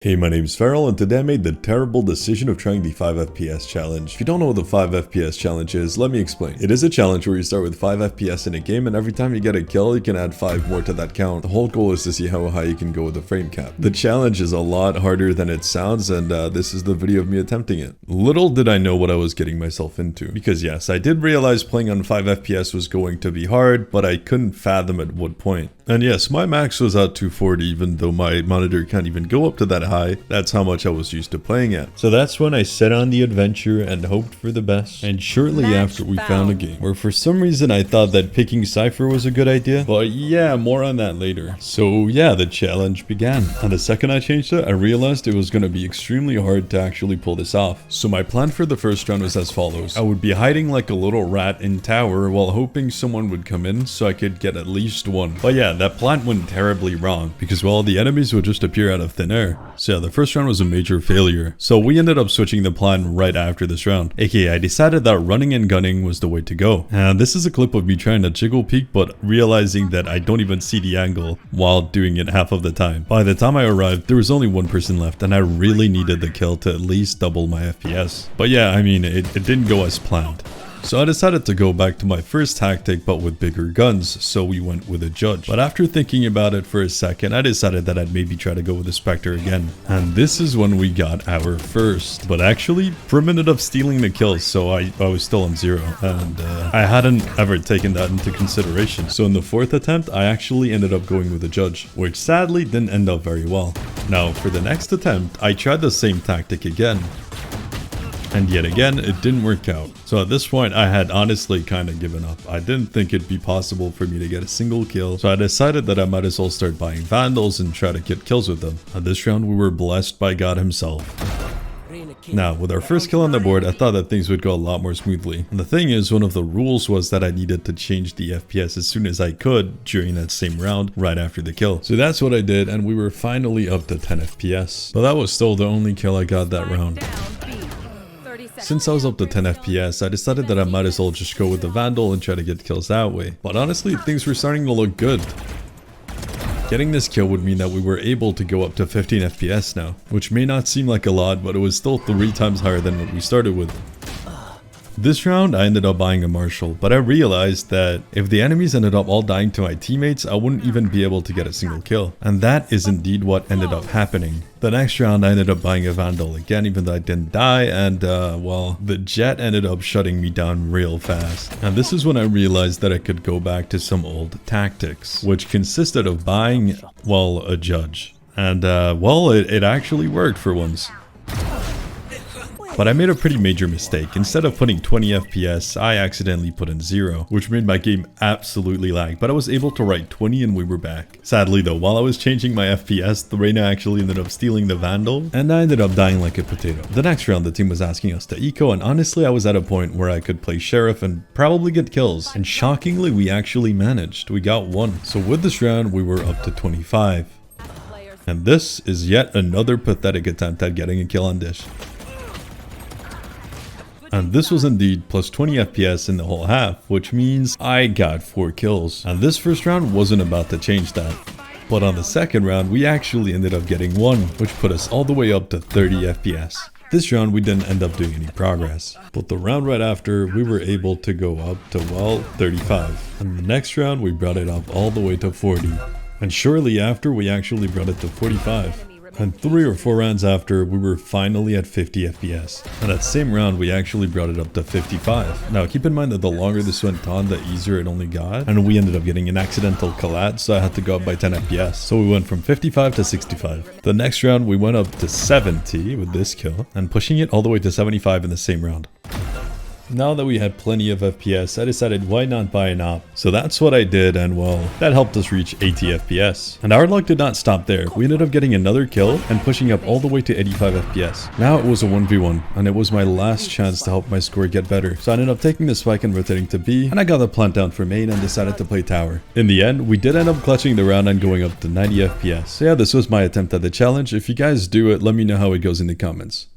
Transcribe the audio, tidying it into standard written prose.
Hey, my name is Faeral, and today I made the terrible decision of trying the 5 FPS challenge. If you don't know what the 5 FPS challenge is, let me explain. It is a challenge where you start with 5 FPS in a game, and every time you get a kill, you can add 5 more to that count. The whole goal is to see how high you can go with the frame cap. The challenge is a lot harder than it sounds, and this is the video of me attempting it. Little did I know what I was getting myself into. Because yes, I did realize playing on 5 FPS was going to be hard, but I couldn't fathom at what point. And yes, my max was at 240, even though my monitor can't even go up to that high. That's how much I was used to playing at. So that's when I set on the adventure and hoped for the best. And shortly after, we found a game where for some reason I thought that picking Cypher was a good idea. But yeah, more on that later. So yeah, the challenge began. And the second I changed it, I realized it was going to be extremely hard to actually pull this off. So my plan for the first round was as follows. I would be hiding like a little rat in tower while hoping someone would come in so I could get at least one. But yeah, that plan went terribly wrong because, well, the enemies would just appear out of thin air. So yeah, the first round was a major failure. So we ended up switching the plan right after this round. AKA, I decided that running and gunning was the way to go. And this is a clip of me trying to jiggle peek, but realizing that I don't even see the angle while doing it half of the time. By the time I arrived, there was only one person left, and I really needed the kill to at least double my FPS. But yeah, I mean, it didn't go as planned. So I decided to go back to my first tactic, but with bigger guns, so we went with a judge. But after thinking about it for a second, I decided that I'd maybe try to go with a Spectre again. And this is when we got our first. But actually, Prim ended up stealing the kills, so I was still on 0. And I hadn't ever taken that into consideration. So in the fourth attempt, I actually ended up going with a judge, which sadly didn't end up very well. Now, for the next attempt, I tried the same tactic again. And yet again, it didn't work out. So at this point, I had honestly kind of given up. I didn't think it'd be possible for me to get a single kill. So I decided that I might as well start buying Vandals and try to get kills with them. At this round, we were blessed by God himself. Now, with our first kill on the board, I thought that things would go a lot more smoothly. And the thing is, one of the rules was that I needed to change the FPS as soon as I could during that same round, right after the kill. So that's what I did, and we were finally up to 10 FPS. But that was still the only kill I got that round. Since I was up to 10 FPS, I decided that I might as well just go with the Vandal and try to get kills that way. But honestly, things were starting to look good. Getting this kill would mean that we were able to go up to 15 FPS now, which may not seem like a lot, but it was still 3 times higher than what we started with. This round, I ended up buying a Marshal, but I realized that if the enemies ended up all dying to my teammates, I wouldn't even be able to get a single kill. And that is indeed what ended up happening. The next round, I ended up buying a Vandal again, even though I didn't die, and well, the Jet ended up shutting me down real fast. And this is when I realized that I could go back to some old tactics, which consisted of buying, well, a Judge. And well, it actually worked for once. But I made a pretty major mistake. Instead of putting 20 FPS, I accidentally put in 0, which made my game absolutely lag, but I was able to write 20 and we were back. Sadly though, while I was changing my FPS, the Reyna actually ended up stealing the Vandal, and I ended up dying like a potato. The next round, the team was asking us to eco, and honestly, I was at a point where I could play Sheriff and probably get kills. And shockingly, we actually managed. We got 1. So with this round, we were up to 25. And this is yet another pathetic attempt at getting a kill on Dish. And this was indeed plus 20 FPS in the whole half, which means I got 4 kills. And this first round wasn't about to change that. But on the second round, we actually ended up getting 1, which put us all the way up to 30 FPS. This round, we didn't end up doing any progress. But the round right after, we were able to go up to, well, 35. And the next round, we brought it up all the way to 40. And shortly after, we actually brought it to 45. And 3 or 4 rounds after, we were finally at 50 FPS. And that same round, we actually brought it up to 55. Now, keep in mind that the longer this went on, the easier it only got. And we ended up getting an accidental collat, so I had to go up by 10 FPS. So we went from 55 to 65. The next round, we went up to 70 with this kill, and pushing it all the way to 75 in the same round. Now that we had plenty of FPS, I decided why not buy an op. So that's what I did, and well, that helped us reach 80 FPS. And our luck did not stop there. We ended up getting another kill and pushing up all the way to 85 FPS. Now it was a 1v1, and it was my last chance to help my score get better. So I ended up taking the spike and rotating to B, and I got the plant down for main and decided to play tower. In the end, we did end up clutching the round and going up to 90 FPS. So yeah, this was my attempt at the challenge. If you guys do it, let me know how it goes in the comments.